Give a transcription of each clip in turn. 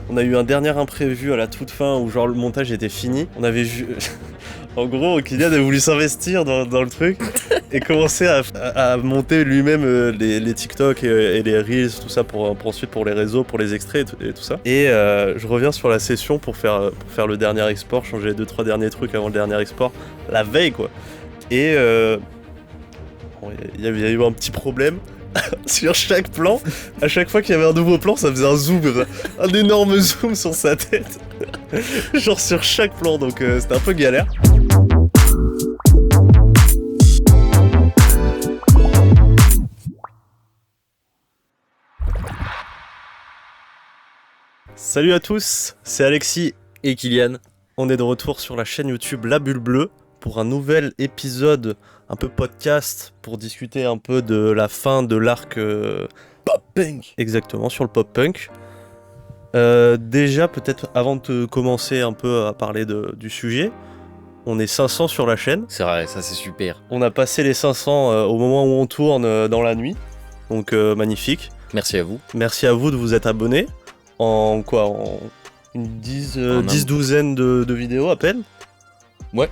On a eu un dernier imprévu à la toute fin où genre le montage était fini. On avait vu... En gros, Kylian a voulu s'investir dans le truc et commencer à monter lui-même les TikTok et les Reels, tout ça pour ensuite pour les réseaux, pour les extraits et tout ça. Et je reviens sur la session pour faire le dernier export, changer les 2-3 derniers trucs avant le dernier export, la veille quoi. Et il y avait eu un petit problème. Sur chaque plan, à chaque fois qu'il y avait un nouveau plan, ça faisait un zoom, un énorme zoom sur sa tête. Genre sur chaque plan, donc c'était un peu galère. Salut à tous, c'est Alexis et Kylian. On est de retour sur la chaîne YouTube La Bulle Bleue pour un nouvel épisode un peu podcast pour discuter un peu de la fin de l'arc pop-punk. Exactement, sur le pop-punk. Déjà, peut-être avant de commencer un peu à parler du sujet, on est 500 sur la chaîne. C'est vrai, ça c'est super. On a passé les 500 au moment où on tourne dans la nuit, donc magnifique. Merci à vous. Merci à vous de vous être abonnés. En une douzaine de vidéos à peine. Ouais,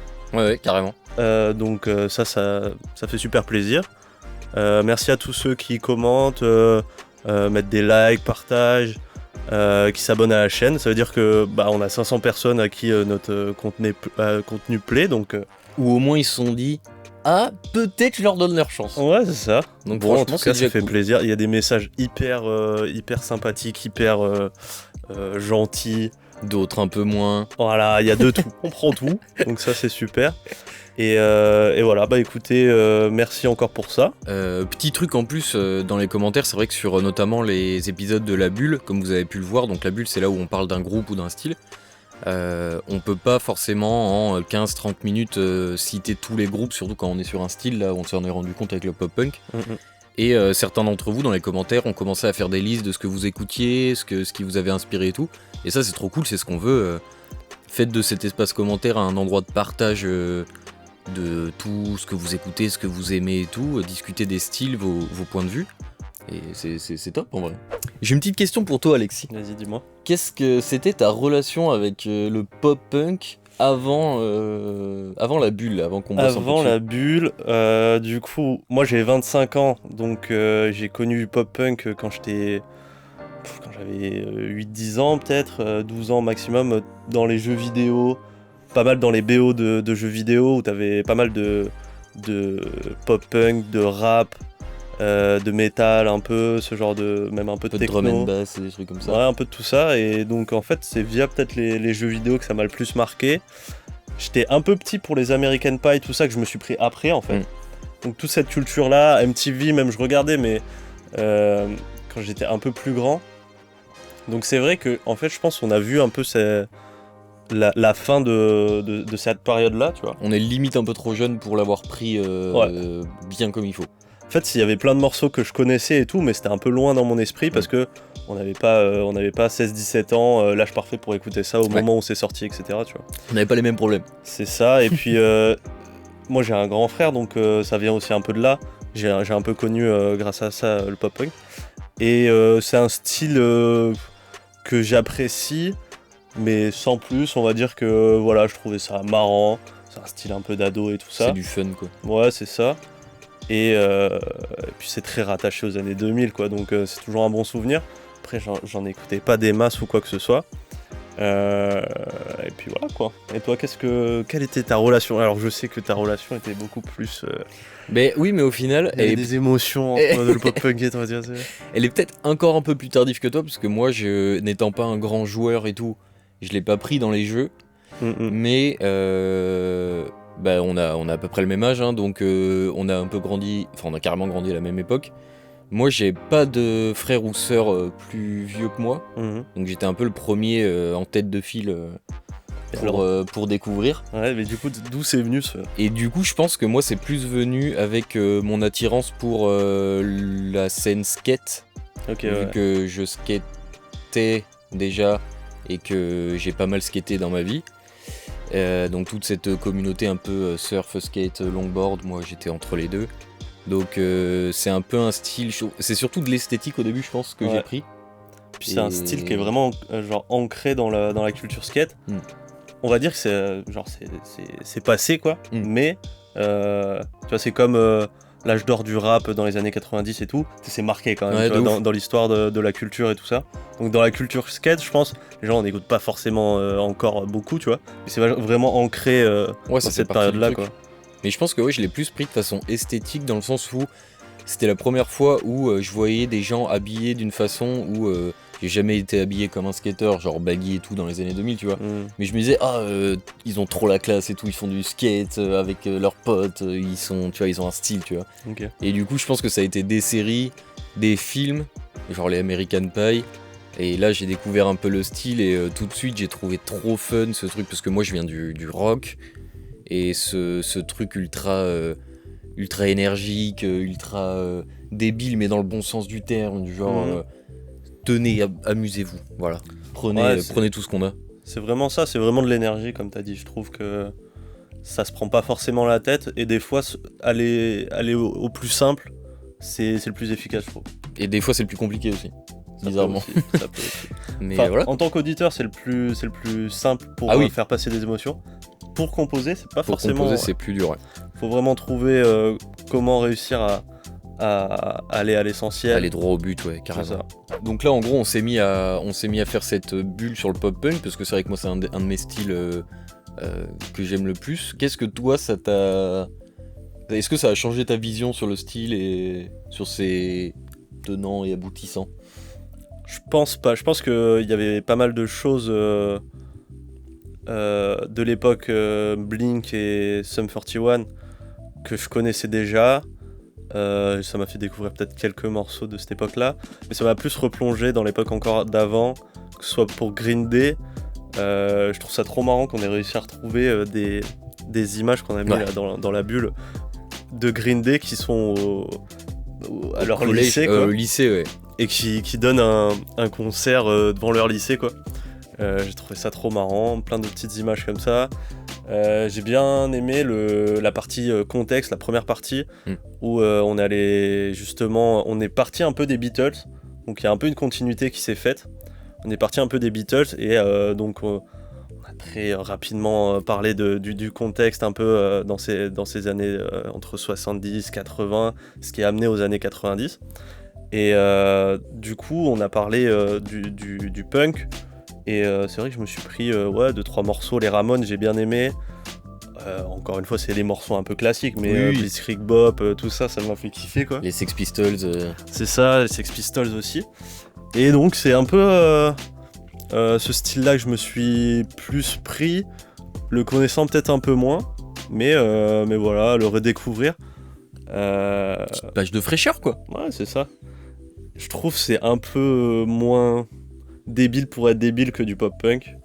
carrément. Donc ça fait super plaisir. Merci à tous ceux qui commentent, mettent des likes, partagent, qui s'abonnent à la chaîne. Ça veut dire que on a 500 personnes à qui notre contenu plaît. Donc, ou au moins ils se sont dit ah, peut-être je leur donne leur chance. Ouais, c'est ça. Donc bon, en tout cas, ça fait cool. plaisir. Il y a des messages hyper sympathiques, hyper gentils. D'autres un peu moins. Voilà, il y a de tout. On prend tout. Donc ça, c'est super. Et voilà, écoutez, merci encore pour ça. Petit truc en plus dans les commentaires, c'est vrai que sur notamment les épisodes de La Bulle, comme vous avez pu le voir, donc La Bulle c'est là où on parle d'un groupe ou d'un style. On peut pas forcément en 15-30 minutes citer tous les groupes, surtout quand on est sur un style, là on s'en est rendu compte avec le pop-punk. Et certains d'entre vous dans les commentaires ont commencé à faire des listes de ce que vous écoutiez, ce qui vous avait inspiré et tout. Et ça c'est trop cool, c'est ce qu'on veut. Faites de cet espace commentaire un endroit de partage de tout ce que vous écoutez, ce que vous aimez et tout, discuter des styles, vos points de vue. Et c'est top en vrai. J'ai une petite question pour toi Alexis. Vas-y, dis-moi. Qu'est-ce que c'était ta relation avec le pop-punk avant la bulle, avant qu'on bosse un peu dessus ? Avant la bulle, du coup, moi j'ai 25 ans, donc j'ai connu le pop-punk quand j'avais 8-10 ans peut-être, 12 ans maximum, dans les jeux vidéo, pas mal dans les BO de jeux vidéo, où t'avais pas mal de pop-punk, de rap, de métal un peu, ce genre de... même un peu de techno. Drum and bass et des trucs comme ça. Ouais, un peu de tout ça, et donc en fait c'est via peut-être les jeux vidéo que ça m'a le plus marqué. J'étais un peu petit pour les American Pie, tout ça que je me suis pris après en fait. Donc toute cette culture là, MTV même je regardais, mais quand j'étais un peu plus grand. Donc c'est vrai que en fait je pense qu'on a vu un peu la fin de cette période là, tu vois. On est limite un peu trop jeune pour l'avoir pris bien comme il faut. En fait, il y avait plein de morceaux que je connaissais et tout, mais c'était un peu loin dans mon esprit parce que on n'avait pas 16-17 ans, l'âge parfait pour écouter ça au moment où c'est sorti, etc. Tu vois. On n'avait pas les mêmes problèmes. C'est ça, et puis moi j'ai un grand frère, donc ça vient aussi un peu de là. J'ai un peu connu grâce à ça le pop-punk. Et c'est un style que j'apprécie, mais sans plus, on va dire que voilà, je trouvais ça marrant. C'est un style un peu d'ado et tout ça. C'est du fun quoi. Ouais, c'est ça. Et puis c'est très rattaché aux années 2000 quoi, donc c'est toujours un bon souvenir. Après j'en écoutais pas des masses ou quoi que ce soit. Et puis voilà quoi. Et toi quelle était ta relation ? Alors je sais que ta relation était beaucoup plus... Mais oui, mais au final... Il y a des émotions entre le pop-punk et toi. Elle est peut-être encore un peu plus tardive que toi, parce que moi, n'étant pas un grand joueur et tout, je l'ai pas pris dans les jeux. Mais... on a à peu près le même âge, hein, donc on a un peu grandi, enfin on a carrément grandi à la même époque. Moi j'ai pas de frère ou sœur plus vieux que moi, donc j'étais un peu le premier en tête de file pour découvrir. Ouais, mais du coup d'où c'est venu ce... Et du coup je pense que moi c'est plus venu avec mon attirance pour la scène skate, vu que je skatais déjà et que j'ai pas mal skaté dans ma vie. Donc toute cette communauté un peu surf, skate, longboard, moi j'étais entre les deux. Donc c'est un peu un style, c'est surtout de l'esthétique au début je pense que j'ai pris. Puis c'est un style qui est vraiment genre ancré dans la culture skate. On va dire que c'est passé quoi, mais tu vois, c'est comme l'âge d'or du rap dans les années 90 et tout, c'est marqué quand même, Ouais, tu vois, dans l'histoire de la culture et tout ça. Donc dans la culture skate, je pense, les gens n'écoutent pas forcément encore beaucoup, tu vois, mais c'est vraiment ancré dans cette période-là, quoi. Mais je pense que je l'ai plus pris de façon esthétique, dans le sens où c'était la première fois où je voyais des gens habillés d'une façon où j'ai jamais été habillé comme un skater, genre baggy et tout dans les années 2000, tu vois. Mais je me disais, ils ont trop la classe et tout, ils font du skate avec leurs potes, ils ont un style, tu vois. Okay. Et du coup, je pense que ça a été des séries, des films, genre les American Pie. Et là, j'ai découvert un peu le style et tout de suite, j'ai trouvé trop fun ce truc, parce que moi, je viens du rock. Et ce truc ultra énergique, ultra débile, mais dans le bon sens du terme, du genre tenez, amusez-vous, voilà. Prenez tout ce qu'on a. C'est vraiment ça, c'est vraiment de l'énergie, comme t'as dit. Je trouve que ça se prend pas forcément la tête, et des fois, aller au plus simple, c'est le plus efficace, je trouve. Et des fois, c'est le plus compliqué aussi, bizarrement. Ça peut aussi. Mais enfin, voilà. En tant qu'auditeur, c'est le plus simple pour faire passer des émotions. Pour composer, c'est pas forcément... Pour composer, c'est plus dur, ouais. Faut vraiment trouver comment réussir à aller à l'essentiel. Aller droit au but, ouais, carrément. Donc là, en gros, on s'est mis à faire cette bulle sur le pop-punk, parce que c'est vrai que moi, c'est un de mes styles que j'aime le plus. Qu'est-ce que toi, ça t'a... Est-ce que ça a changé ta vision sur le style et sur ses tenants et aboutissants ? Je pense pas. Je pense qu'il y avait pas mal de choses... de l'époque Blink et Sum 41 que je connaissais déjà. Ça m'a fait découvrir peut-être quelques morceaux de cette époque-là, mais ça m'a plus replongé dans l'époque encore d'avant, que ce soit pour Green Day. Je trouve ça trop marrant qu'on ait réussi à retrouver des images qu'on a mis là, dans la bulle de Green Day qui sont à leur collège, lycée, quoi. Lycée, ouais. Et qui donnent un concert devant leur lycée, quoi. J'ai trouvé ça trop marrant, plein de petites images comme ça. J'ai bien aimé la partie contexte, la première partie, où on est parti un peu des Beatles, donc il y a un peu une continuité qui s'est faite. On est parti un peu des Beatles et donc on a très rapidement parlé du contexte un peu dans ces années entre 70, 80, ce qui est amené aux années 90. Et du coup on a parlé du punk. Et c'est vrai que je me suis pris 2-3 morceaux. Les Ramones, j'ai bien aimé. Encore une fois, c'est des morceaux un peu classiques, mais Blitzkrieg Bop, tout ça, ça m'a fait kiffer, quoi. Les Sex Pistols. C'est ça, les Sex Pistols aussi. Et donc, c'est un peu ce style-là que je me suis plus pris, le connaissant peut-être un peu moins, mais voilà, le redécouvrir. Petite page de fraîcheur, quoi. Ouais, c'est ça. Je trouve que c'est un peu moins débile pour être débile que du pop-punk.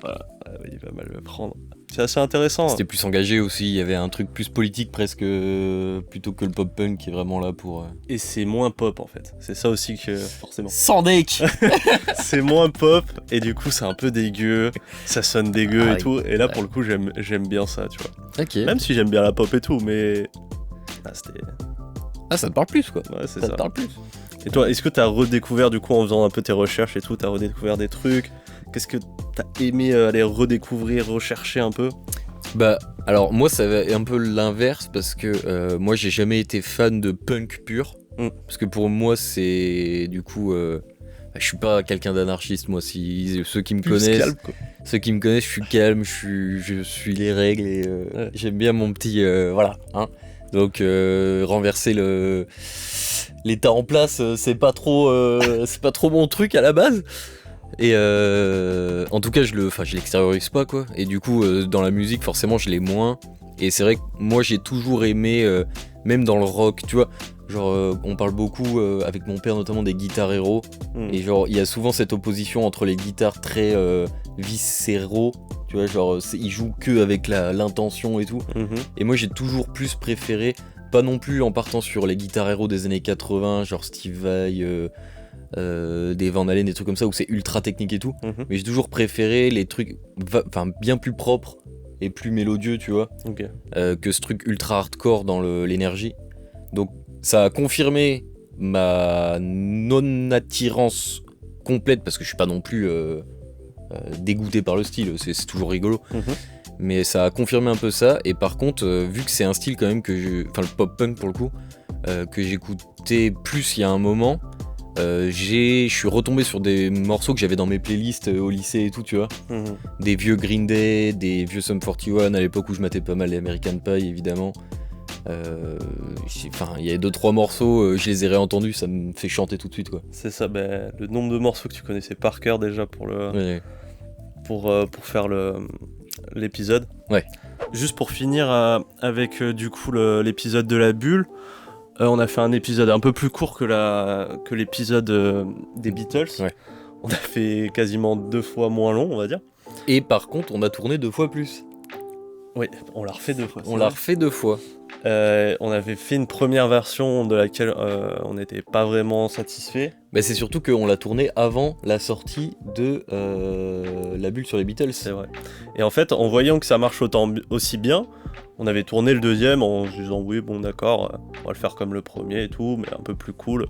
Voilà, il va mal le prendre. C'est assez intéressant. C'était plus engagé aussi, il y avait un truc plus politique presque, plutôt que le pop-punk qui est vraiment là pour... Et c'est moins pop en fait, c'est ça aussi que forcément. Sans deck. C'est moins pop, et du coup c'est un peu dégueu, ça sonne dégueu et tout, et là pour le coup j'aime bien ça, tu vois. Ok. Même si j'aime bien la pop et tout, mais... ça te parle plus, quoi. Ouais, c'est ça. Ça te parle plus. Et toi, est-ce que t'as redécouvert, du coup, en faisant un peu tes recherches et tout, t'as redécouvert des trucs? Qu'est-ce que t'as aimé aller redécouvrir, rechercher un peu? Bah, alors moi, ça va un peu l'inverse, parce que moi, j'ai jamais été fan de punk pur. Parce que pour moi, c'est du coup... je suis pas quelqu'un d'anarchiste, moi. Ceux qui me connaissent... Calme, quoi. Ceux qui me connaissent, je suis calme, je suis les règles et j'aime bien mon petit... voilà, hein. Donc, renverser l'état en place, c'est pas trop mon truc à la base. Et en tout cas, je l'extériorise pas, quoi. Et du coup, dans la musique, forcément, je l'ai moins. Et c'est vrai que moi, j'ai toujours aimé, même dans le rock, tu vois. Genre, on parle beaucoup, avec mon père notamment, des guitares héros. Et genre, il y a souvent cette opposition entre les guitares très viscéraux. Tu vois, genre, ils jouent que avec l'intention et tout. Et moi, j'ai toujours plus préféré, pas non plus en partant sur les guitares héros des années 80, genre Steve Vai, des Van Halen, des trucs comme ça, où c'est ultra technique et tout. Mais j'ai toujours préféré les trucs bien plus propres et plus mélodieux, tu vois, que ce truc ultra hardcore dans l'énergie. Donc, ça a confirmé ma non-attirance complète, parce que je suis pas non plus dégoûté par le style, c'est toujours rigolo. Mais ça a confirmé un peu ça, et par contre, vu que c'est un style quand même enfin le pop-punk pour le coup, que j'écoutais plus il y a un moment, je suis retombé sur des morceaux que j'avais dans mes playlists au lycée et tout, tu vois. Des vieux Green Day, des vieux Sum 41 à l'époque où je matais pas mal les American Pie évidemment. Il y a 2-3 morceaux, je les ai réentendus, ça me fait chanter tout de suite quoi. C'est ça, le nombre de morceaux que tu connaissais par cœur déjà pour faire l'épisode. Ouais. Juste pour finir avec du coup l'épisode de la bulle, on a fait un épisode un peu plus court que l'épisode des Beatles. Ouais. On a fait quasiment 2 fois moins long, on va dire. Et par contre, on a tourné 2 fois plus. Oui, on l'a refait 2 fois. On l'a refait 2 fois. On avait fait une première version de laquelle on n'était pas vraiment satisfait. C'est surtout qu'on l'a tourné avant la sortie de La Bulle sur les Beatles. C'est vrai. Et en fait, en voyant que ça marche aussi bien, on avait tourné le deuxième en se disant oui, bon d'accord, on va le faire comme le premier et tout, mais un peu plus cool.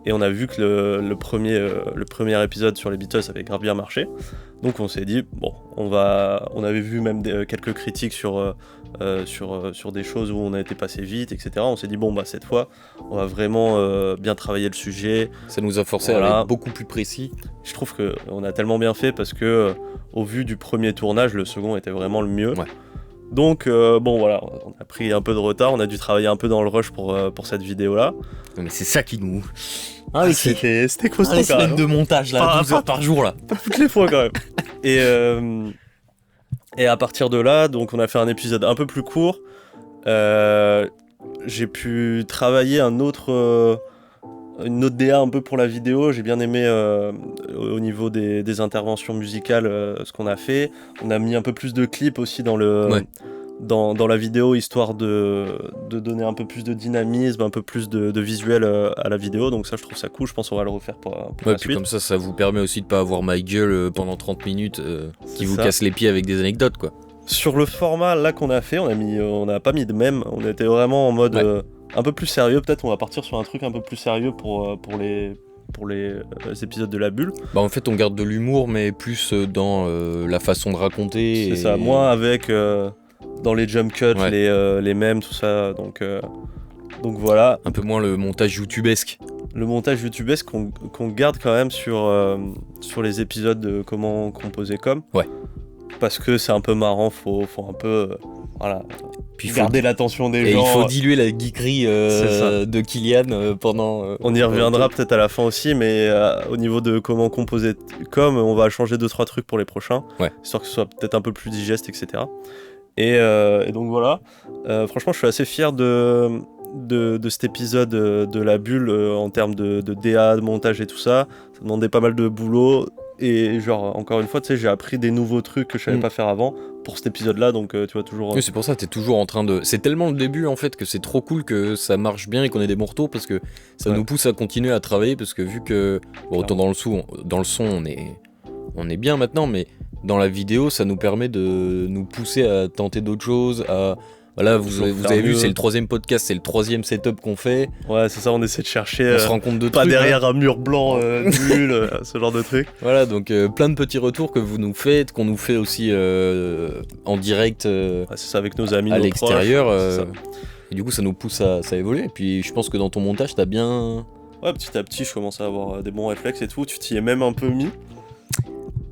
Et on a vu que le premier épisode sur les Beatles avait grave bien marché. Donc on s'est dit, bon, on avait vu même quelques critiques sur des choses où on a été passé vite, etc. On s'est dit, bon, cette fois, on va vraiment bien travailler le sujet. Ça nous a forcé à être beaucoup plus précis. Je trouve qu'on a tellement bien fait parce que, au vu du premier tournage, le second était vraiment le mieux. Ouais. Donc, voilà, on a pris un peu de retard, on a dû travailler un peu dans le rush pour cette vidéo-là. Mais c'est ça qui nous... C'était costaud les quand même. semaines de montage, là, 12 heures par jour, là. Pas toutes les fois quand même. Et à partir de là, donc on a fait un épisode un peu plus court. J'ai pu travailler une autre DA un peu pour la vidéo. J'ai bien aimé au niveau des interventions musicales ce qu'on a fait. On a mis un peu plus de clips aussi dans la vidéo, histoire de donner un peu plus de dynamisme, un peu plus de visuel à la vidéo. Donc ça, je trouve ça cool. Je pense qu'on va le refaire pour la suite. Comme ça vous permet aussi de pas avoir ma gueule pendant 30 minutes qui vous casse les pieds avec des anecdotes, quoi. Sur le format là qu'on a fait, on n'a pas mis de mème. On était vraiment en mode un peu plus sérieux. Peut-être on va partir sur un truc un peu plus sérieux pour les épisodes de la bulle. En fait, on garde de l'humour, mais plus dans la façon de raconter. C'est ça, moins avec... dans les jump cuts, les mèmes, tout ça, donc voilà. Un peu moins le montage youtubesque. Le montage youtubesque qu'on garde quand même sur les épisodes de Comment composer comme. Ouais. Parce que c'est un peu marrant, faut un peu puis garder l'attention des gens. Et il faut diluer la geekerie de Kylian pendant... on y reviendra peut-être à la fin aussi, mais au niveau de Comment composer comme, on va changer 2-3 trucs pour les prochains, histoire que ce soit peut-être un peu plus digeste, etc. Et donc voilà, franchement je suis assez fier de cet épisode de la bulle en termes de DA, de montage et tout ça. Ça demandait pas mal de boulot et genre encore une fois tu sais j'ai appris des nouveaux trucs que je savais pas faire avant pour cet épisode là, donc tu vois toujours... Oui, c'est pour ça, t'es toujours en train de... C'est tellement le début en fait que c'est trop cool que ça marche bien et qu'on ait des bons retours, parce que ça nous pousse à continuer à travailler, parce que vu que... autant dans le son on est bien maintenant, mais dans la vidéo, ça nous permet de nous pousser à tenter d'autres choses, Voilà, vous avez vu, c'est le 3e podcast, c'est le 3e setup qu'on fait. Ouais, c'est ça, on essaie de chercher... on se rend compte de pas trucs, derrière un mur blanc nul, ce genre de truc. Voilà, donc plein de petits retours que vous nous faites, qu'on nous fait aussi en direct c'est ça, avec nos amis, à nos l'extérieur. proches, et du coup, ça nous pousse à évoluer. Et puis, je pense que dans ton montage, t'as bien... Ouais, petit à petit, je commence à avoir des bons réflexes et tout. Tu t'y es même un peu mis.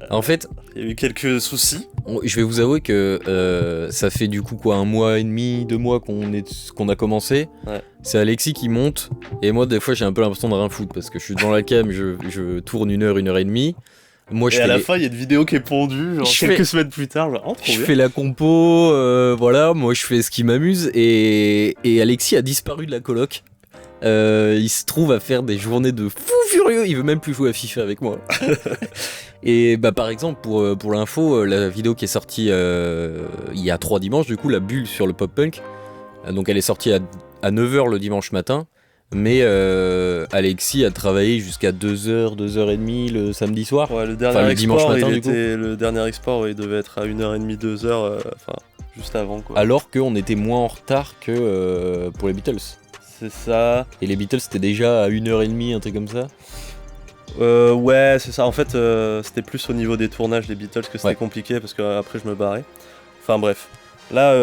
En fait... Il y a eu quelques soucis. Je vais vous avouer que ça fait du coup 1 mois et demi, 2 mois qu'on a commencé. Ouais. C'est Alexis qui monte, et moi des fois j'ai un peu l'impression de rien foutre, parce que je suis dans la cam, je tourne 1 heure, 1 heure et demie. Moi, et à la fin il y a une vidéo qui est pondue, genre quelques semaines plus tard, genre, je fais la compo, voilà, moi je fais ce qui m'amuse, et Alexis a disparu de la coloc. Il se trouve à faire des journées de fou furieux, il veut même plus jouer à FIFA avec moi. Et par exemple, pour l'info, la vidéo qui est sortie il y a 3 dimanches, du coup, la bulle sur le pop-punk, donc elle est sortie à 9h le dimanche matin, mais Alexis a travaillé jusqu'à 2h, 2h30 le samedi soir. Ouais, le dernier dimanche matin, du coup. Le dernier export, il devait être à 1h30, 2h, juste avant, quoi. Alors qu'on était moins en retard que pour les Beatles. C'est ça. Et les Beatles c'était déjà à 1h30, un truc comme ça. Ouais, c'est ça. En fait, c'était plus au niveau des tournages des Beatles que c'était compliqué parce que après je me barrais. Enfin bref. Là,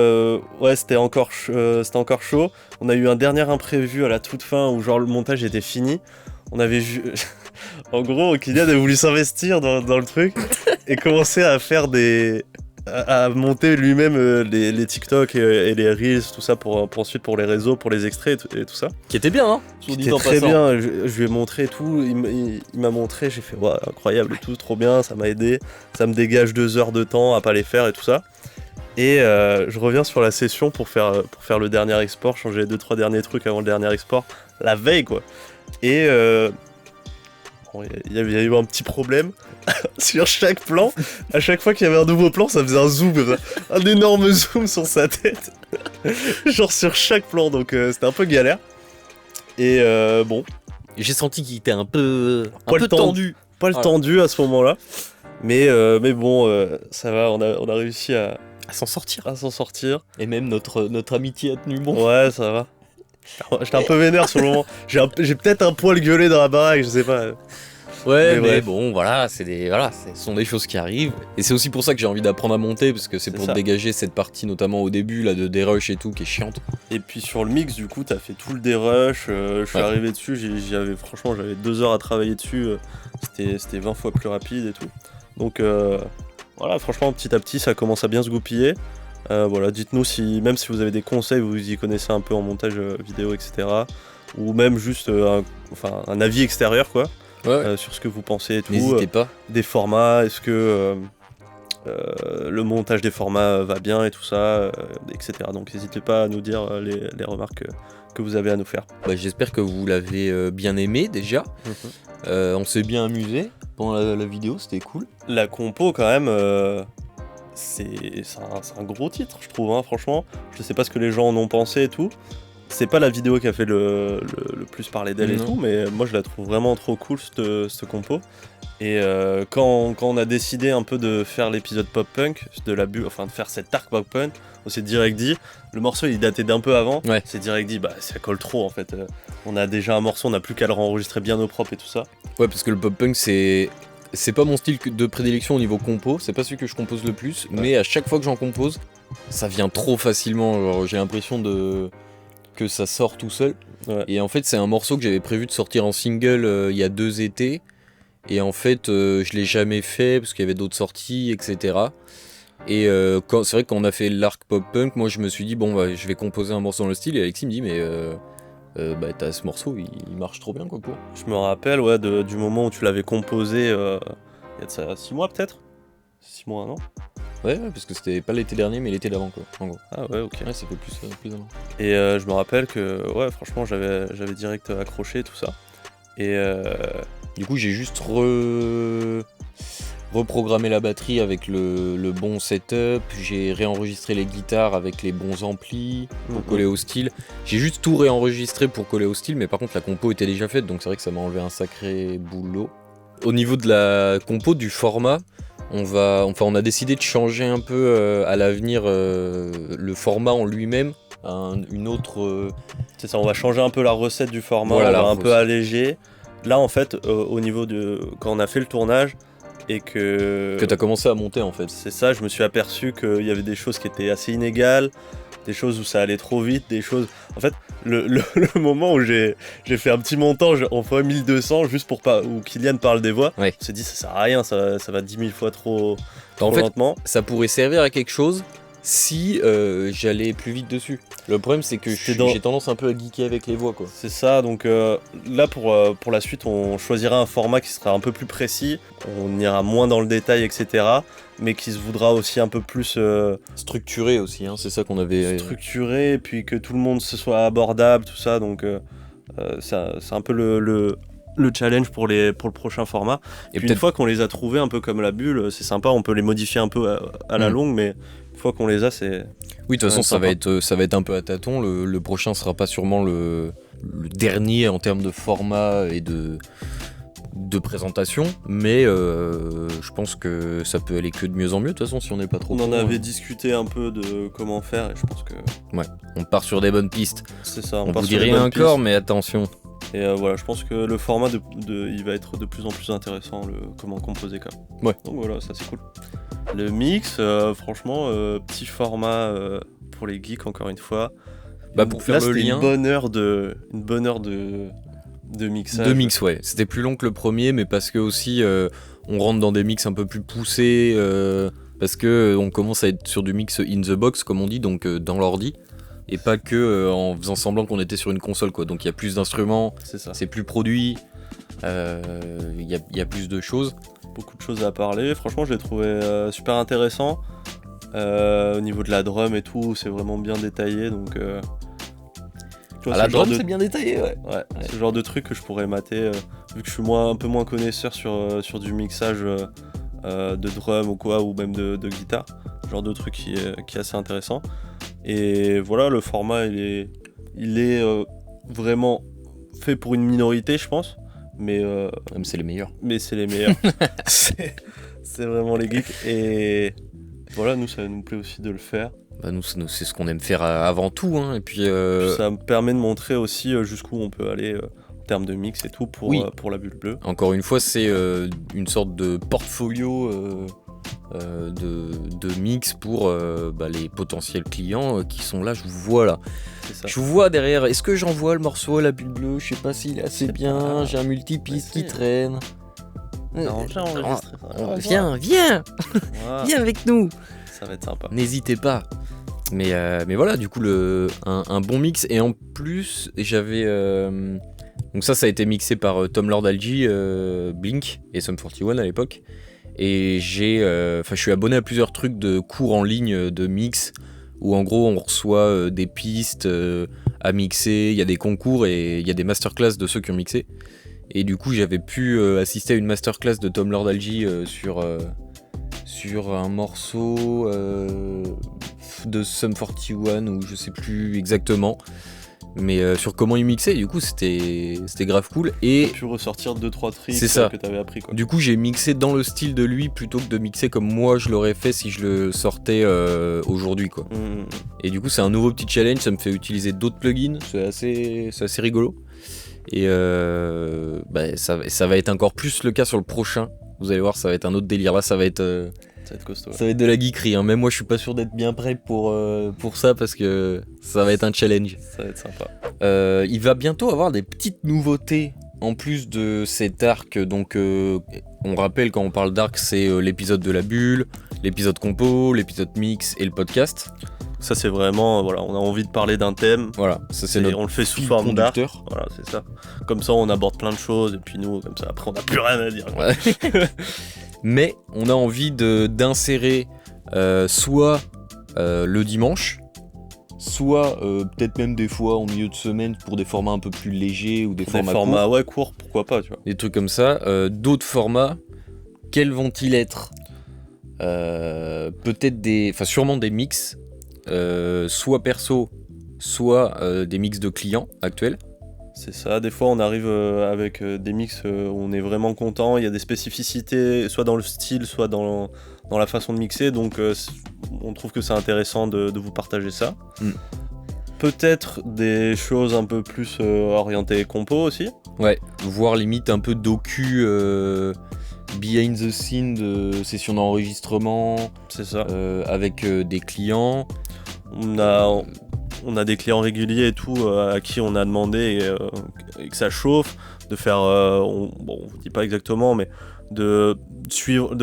ouais, c'était encore chaud. On a eu un dernier imprévu à la toute fin où genre le montage était fini. On avait vu... En gros, Kylian a voulu s'investir dans le truc et commencer à faire à monter lui-même les TikTok et les Reels, tout ça pour ensuite pour les réseaux, pour les extraits et tout ça. Qui était bien, hein. C'était très bien, je lui ai montré tout, il m'a montré, j'ai fait ouais, incroyable et tout, trop bien, ça m'a aidé, ça me dégage 2 heures de temps à pas les faire et tout ça. Et je reviens sur la session pour faire le dernier export, changer les 2-3 derniers trucs avant le dernier export, la veille quoi. Et il y avait eu un petit problème sur chaque plan. À chaque fois qu'il y avait un nouveau plan, ça faisait un zoom, un énorme zoom sur sa tête. Genre sur chaque plan, donc c'était un peu galère. Et bon. J'ai senti qu'il était un peu tendu. Poil tendu à ce moment-là. Mais bon, ça va, on a réussi à s'en sortir. À s'en sortir. Et même notre amitié a tenu bon. Ouais, ça va. J'étais un peu vénère sur le moment. J'ai peut-être un poil gueulé dans la baraque, je sais pas. Ouais, mais bon, voilà, ce sont des choses qui arrivent. Et c'est aussi pour ça que j'ai envie d'apprendre à monter, parce que c'est pour dégager cette partie, notamment au début, là, de dérush et tout, qui est chiante. Et puis sur le mix, du coup, t'as fait tout le dérush. Je suis arrivé dessus, franchement, j'avais 2 heures à travailler dessus. C'était 20 fois plus rapide et tout. Donc voilà, franchement, petit à petit, ça commence à bien se goupiller. Voilà, dites-nous même si vous avez des conseils, vous y connaissez un peu en montage vidéo, etc. Ou même juste un avis extérieur, quoi. Sur ce que vous pensez et tout. N'hésitez pas. Des formats, est-ce que le montage des formats va bien et tout ça, etc. Donc n'hésitez pas à nous dire les remarques que vous avez à nous faire. J'espère que vous l'avez bien aimé déjà. On s'est bien amusé pendant la vidéo, c'était cool. La compo quand même, c'est un gros titre je trouve, hein, franchement. Je sais pas ce que les gens en ont pensé et tout. C'est pas la vidéo qui a fait le plus parler d'elle et tout, mais moi je la trouve vraiment trop cool cette compo. Et quand on a décidé un peu de faire l'épisode pop-punk, de faire cette arc pop-punk, on s'est direct dit, le morceau il datait d'un peu avant, c'est direct dit, ça colle trop en fait. On a déjà un morceau, on n'a plus qu'à le enregistrer bien au propre et tout ça. Ouais, parce que le pop-punk c'est pas mon style de prédilection au niveau compo, c'est pas celui que je compose le plus, mais à chaque fois que j'en compose, ça vient trop facilement, genre j'ai l'impression que ça sort tout seul. Et en fait c'est un morceau que j'avais prévu de sortir en single il y a 2 étés, et en fait je l'ai jamais fait parce qu'il y avait d'autres sorties, etc. Et c'est vrai que quand on a fait l'arc pop-punk, moi je me suis dit je vais composer un morceau dans le style, et Alexis me dit mais t'as ce morceau, il marche trop bien quoi pour. Je me rappelle du moment où tu l'avais composé, il y a de ça 6 mois peut-être 6 mois, non? Ouais, parce que c'était pas l'été dernier, mais l'été d'avant quoi, en gros. Ah ouais, ok. Ouais, ça fait plus avant. Et je me rappelle que, ouais, franchement, j'avais direct accroché tout ça. Et du coup, j'ai juste reprogrammé la batterie avec le bon setup, j'ai réenregistré les guitares avec les bons amplis pour coller au style. J'ai juste tout réenregistré pour coller au style, mais par contre la compo était déjà faite, donc c'est vrai que ça m'a enlevé un sacré boulot. Au niveau de la compo, du format, on a décidé de changer un peu à l'avenir le format en lui-même, une autre... C'est ça, on va changer un peu la recette du format, on va un peu alléger. Là en fait, au niveau quand on a fait le tournage, et que t'as commencé à monter en fait. C'est ça, je me suis aperçu qu'il y avait des choses qui étaient assez inégales, des choses où ça allait trop vite, des choses... En fait, le moment où j'ai fait un petit montage en fois 1200 juste pour pas... où Kylian parle des voix, on s'est dit ça sert à rien, ça va 10 000 fois trop lentement. Ça pourrait servir à quelque chose si j'allais plus vite dessus. Le problème c'est que j'ai tendance un peu à geeker avec les voix quoi. C'est ça, donc là pour la suite on choisira un format qui sera un peu plus précis, on ira moins dans le détail etc, mais qui se voudra aussi un peu plus structuré aussi, hein, c'est ça qu'on avait... Structuré, et puis que tout le monde se soit abordable, tout ça, donc c'est un peu le challenge pour le prochain format. Et puis une fois qu'on les a trouvés un peu comme la bulle, c'est sympa, on peut les modifier un peu à la longue, mais une fois qu'on les a, c'est... Oui, de toute façon, ça va être un peu à tâtons. Le prochain sera pas sûrement le dernier en termes de format et de de présentation, mais je pense que ça peut aller que de mieux en mieux, de toute façon, si on n'est pas trop... On en avait discuté un peu de comment faire, et je pense que... Ouais, on part sur des bonnes pistes. C'est ça, On part vous sur dit les rien bonnes encore, pistes. mais attention. Et voilà, je pense que le format, il va être de plus en plus intéressant, comment composer quand même. Ouais. Donc voilà, ça c'est cool. Le mix, franchement, petit format pour les geeks, encore une fois. Bah, pour faire là, le c'était lien... une bonne heure de mixage. De mix, ouais. C'était plus long que le premier, mais parce que aussi on rentre dans des mix un peu plus poussés, parce que on commence à être sur du mix in the box, comme on dit, donc dans l'ordi, et pas que en faisant semblant qu'on était sur une console, quoi. Donc il y a plus d'instruments, C'est ça. c'est plus produit, il y a plus de choses. Beaucoup de choses à parler. Franchement, je l'ai trouvé super intéressant. Au niveau de la drum et tout, c'est vraiment bien détaillé, donc... tu vois, À la ce genre drum, de- c'est bien détaillé, ouais. Ouais, c'est le genre de truc que je pourrais mater, vu que je suis un peu moins connaisseur sur du mixage de drum ou quoi, ou même de guitare. Genre de truc qui est assez intéressant. Et voilà, le format, il est vraiment fait pour une minorité, je pense. Mais Même c'est les meilleurs. c'est les meilleurs. c'est vraiment les geeks. Et voilà, nous, ça nous plaît aussi de le faire. Bah nous, c'est ce qu'on aime faire avant tout, hein. Et puis, Puis ça me permet de montrer aussi jusqu'où on peut aller en termes de mix et tout Oui. Pour la bulle bleue. encore une fois, c'est une sorte de portfolio de mix pour les potentiels clients qui sont là. Je vous vois là. C'est ça. Je vous vois derrière. Est-ce que j'envoie le morceau à la bulle bleue? Je sais pas s'il est assez C'est bien. pas- J'ai un multipiste Vas-y. qui traîne. Non, j'ai enregistré ça. Viens Voilà. viens avec nous. Ça va être sympa. N'hésitez pas. Mais voilà, du coup, un bon mix. Et en plus, j'avais. Donc, ça a été mixé par Tom Lord Algie, Blink et Sum 41 à l'époque. Et je suis abonné à plusieurs trucs de cours en ligne de mix où en gros on reçoit des pistes à mixer. Il y a des concours et il y a des masterclass de ceux qui ont mixé. Et du coup, j'avais pu assister à une masterclass de Tom Lord Algie sur un morceau de Sum 41 ou je sais plus exactement, mais sur comment il mixait. Du coup, c'était grave cool. Et Tu ressortir 2-3 tricks C'est ça. que t'avais appris, quoi. du coup, j'ai mixé dans le style de lui plutôt que de mixer comme moi je l'aurais fait si je le sortais aujourd'hui, quoi. Mm. Et du coup, c'est un nouveau petit challenge. Ça me fait utiliser d'autres plugins. C'est assez rigolo. Et ça va être encore plus le cas sur le prochain. Vous allez voir, ça va être un autre délire. Là, ça va être Costaud. ça va être de la geekerie, hein. Même moi, je suis pas sûr d'être bien prêt pour ça parce que ça va être un challenge. Ça va être sympa. Il va bientôt avoir des petites nouveautés en plus de cet arc. Donc, on rappelle quand on parle d'arc, c'est l'épisode de la bulle, l'épisode compo, l'épisode mix et le podcast. Ça, c'est vraiment, voilà, on a envie de parler d'un thème. Voilà, ça c'est notre On le fait sous fil forme d'art. conducteur. Voilà, c'est ça. Comme ça, on aborde plein de choses. Et puis nous, comme ça, après, on n'a plus rien à dire. Ouais. Mais on a envie d'insérer soit le dimanche, soit peut-être même des fois en milieu de semaine pour des formats un peu plus légers ou des Des formats formats, courts, ouais, courts, pourquoi pas, tu vois. des trucs comme ça. D'autres formats, quels vont-ils être? Peut-être sûrement des mix, soit perso, soit des mix de clients actuels. C'est ça, des fois on arrive avec des mix où on est vraiment content, il y a des spécificités soit dans le style, soit dans la façon de mixer, donc on trouve que c'est intéressant de vous partager ça. Mm. Peut-être des choses un peu plus orientées compo aussi. Ouais, voire limite un peu docu behind the scene de sessions d'enregistrement C'est ça. avec des clients. On a des clients réguliers et tout à qui on a demandé et que ça chauffe de faire, on vous dit pas exactement, mais de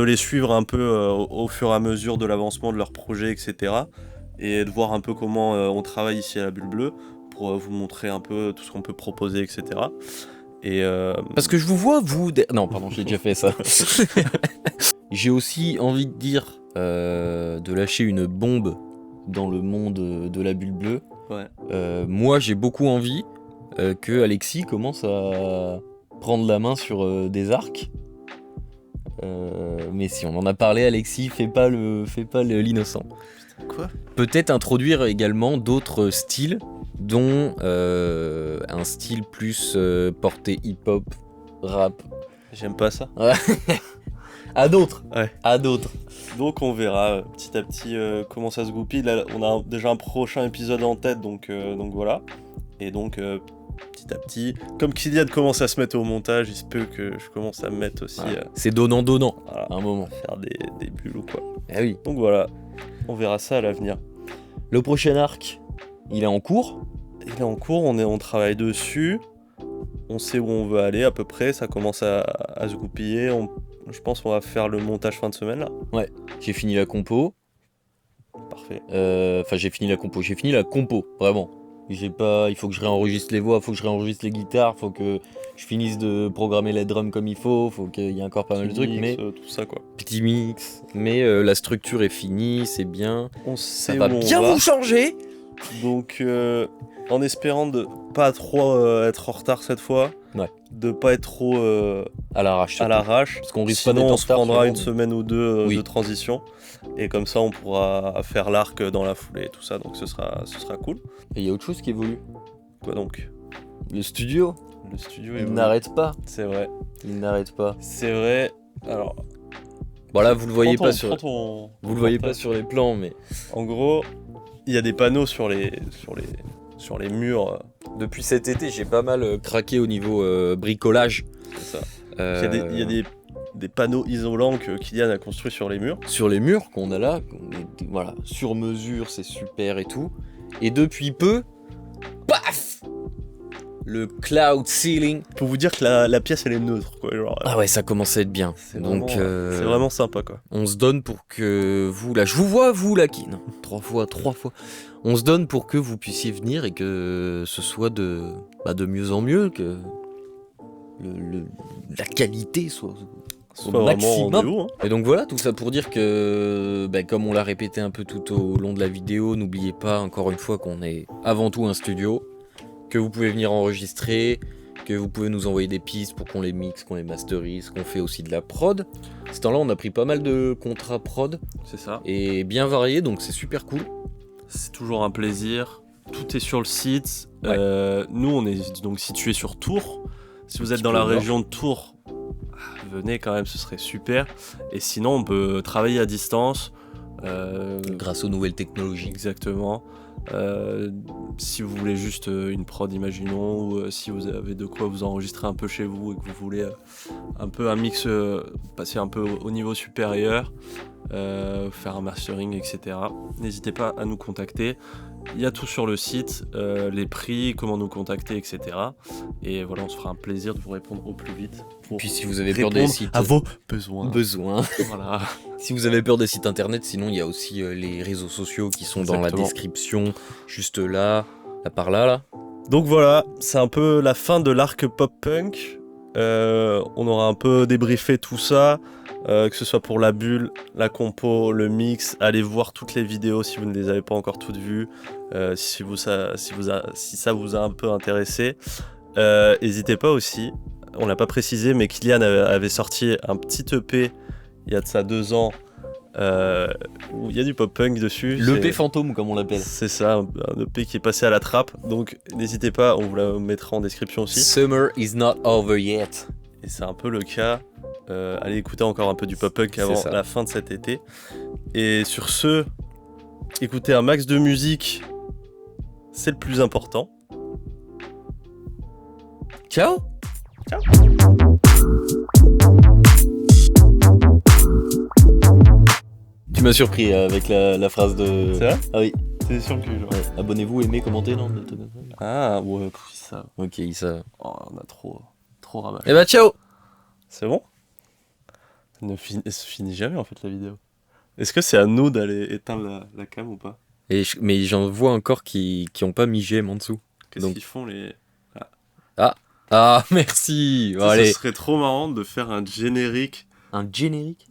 les suivre un peu au fur et à mesure de l'avancement de leur projet, etc. Et de voir un peu comment on travaille ici à la Bulle Bleue pour vous montrer un peu tout ce qu'on peut proposer, etc. Et Parce que je vous vois, vous... Non, pardon, j'ai déjà fait ça. J'ai aussi envie de dire de lâcher une bombe dans le monde de la Bulle Bleue. ouais. Moi, j'ai beaucoup envie que Alexis commence à prendre la main sur des arcs. Mais si on en a parlé, Alexis, fais pas l'innocent. Quoi ? Peut-être introduire également d'autres styles, dont un style plus porté hip-hop, rap, J'aime pas ça. À d'autres. Ouais. À d'autres. Donc on verra petit à petit comment ça se goupille. Là, on a déjà un prochain épisode en tête, donc voilà. Et donc petit à petit, comme Kylian commence à se mettre au montage, il se peut que je commence à me mettre aussi C'est donnant-donnant, voilà, à un moment. faire des bulles ou quoi. Eh oui. Donc voilà, on verra ça à l'avenir. Le prochain arc, il est en cours. Il est en cours, on travaille dessus. On sait où on veut aller à peu près, ça commence à se goupiller. Je pense qu'on va faire le montage fin de semaine là. J'ai fini la compo. Parfait. Enfin, j'ai fini la compo, vraiment. Il faut que je réenregistre les voix, faut que je réenregistre les guitares, faut que je finisse de programmer les drums comme il faut qu'il y ait encore pas mal de trucs, Mix, mais tout ça quoi. petit mix. Mais la structure est finie, c'est bien. On Ça sait va où on bien va. vous changer. Donc en espérant de pas trop être en retard cette fois, Ouais. de pas être trop À l'arrache. à surtout. l'arrache. Parce qu'on risque pas Sinon d'être en on se retard, prendra sûrement, une mais- semaine ou deux Oui. de transition. Et comme ça on pourra faire l'arc dans la foulée et tout ça, donc ce sera cool. Et il y a autre chose qui évolue. Quoi donc? Le studio, Le studio il évolue. n'arrête pas. C'est vrai. Il n'arrête pas. C'est vrai. Alors, Bon là, vous le voyez prends pas ton- sur, prends ton- vous ton le voyez pas portable. sur les plans, mais En gros, il y a des panneaux sur les murs. depuis cet été, j'ai pas mal craqué au niveau bricolage. C'est ça. Il y a des panneaux isolants que Kylian a construits sur les murs. Sur les murs qu'on a là, voilà, sur mesure, c'est super et tout. Et depuis peu, paf, le cloud ceiling. Pour vous dire que la pièce elle est neutre quoi. Genre, Ah ouais, ça commence à être bien. c'est Donc, c'est vraiment sympa quoi. on se donne pour que vous, là, je vous vois, vous là, qui, non, trois fois. On se donne pour que vous puissiez venir et que ce soit de mieux en mieux, que la qualité soit C'est au pas vraiment maximum. rendez-vous. Hein. Et donc voilà, tout ça pour dire que, comme on l'a répété un peu tout au long de la vidéo, n'oubliez pas encore une fois qu'on est avant tout un studio, que vous pouvez venir enregistrer, que vous pouvez nous envoyer des pistes pour qu'on les mixe, qu'on les masterise, qu'on fait aussi de la prod. Ce temps-là, on a pris pas mal de contrats prod C'est ça. et bien variés, donc c'est super cool. C'est toujours un plaisir. Tout est sur le site. Ouais. Nous, on est donc situé sur Tours. Si vous êtes petit dans peu la au nord. région de Tours, venez quand même, ce serait super. Et sinon, on peut travailler à distance. Grâce aux nouvelles technologies. Exactement. Si vous voulez juste une prod, imaginons, ou si vous avez de quoi vous enregistrer un peu chez vous et que vous voulez un peu un mix, passer un peu au niveau supérieur, faire un mastering, etc. N'hésitez pas à nous contacter. Il y a tout sur le site, les prix, comment nous contacter, etc. Et voilà, on se fera un plaisir de vous répondre au plus vite. Pour Puis si vous avez peur des répondre sites à vos besoins. Voilà. Si vous avez peur des sites internet, sinon il y a aussi les réseaux sociaux qui sont dans la Exactement. description, juste là par là. Donc voilà, c'est un peu la fin de l'arc pop-punk. On aura un peu débriefé tout ça, que ce soit pour la bulle, la compo, le mix. Allez voir toutes les vidéos si vous ne les avez pas encore toutes vues, si ça vous a un peu intéressé. N'hésitez pas aussi, on l'a pas précisé, mais Kylian avait sorti un petit EP il y a de ça 2 ans, où il y a du pop-punk dessus. L'EP C'est- fantôme comme on l'appelle. C'est ça, un EP qui est passé à la trappe. Donc n'hésitez pas, on vous la mettra en description aussi. Summer is not over yet. Et c'est un peu le cas. Allez écouter encore un peu du pop-punk C'est avant ça. la fin de cet été. Et sur ce, écoutez un max de musique, c'est le plus important. Ciao. Tu m'as surpris avec la phrase de. C'est vrai? Ah oui. T'es sûr que genre... Ouais. Abonnez-vous, aimez, commentez, non des trucs comme ça. Ah ouais, ça. Ok, ça. Oh, on a trop ramassé. Eh bah ciao. C'est bon? Elle se finit jamais en fait la vidéo. Est-ce que c'est à nous d'aller éteindre la cam ou pas? Mais j'en vois encore qui ont pas mis j'aime en dessous. Qu'est-ce Donc- qu'ils font les... Ah merci. Bon, Ça allez. serait trop marrant de faire un générique. Un générique.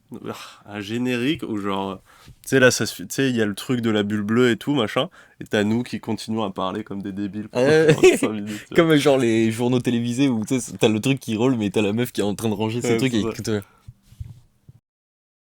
Un générique où genre... Tu sais là, tu sais, il y a le truc de la bulle bleue et tout, machin. Et t'as nous qui continuons à parler comme des débiles. pendant 5 minutes. Comme genre les journaux télévisés où tu sais, t'as le truc qui roule mais t'as la meuf qui est en train de ranger ses Ouais, trucs c'est et ça. écoute,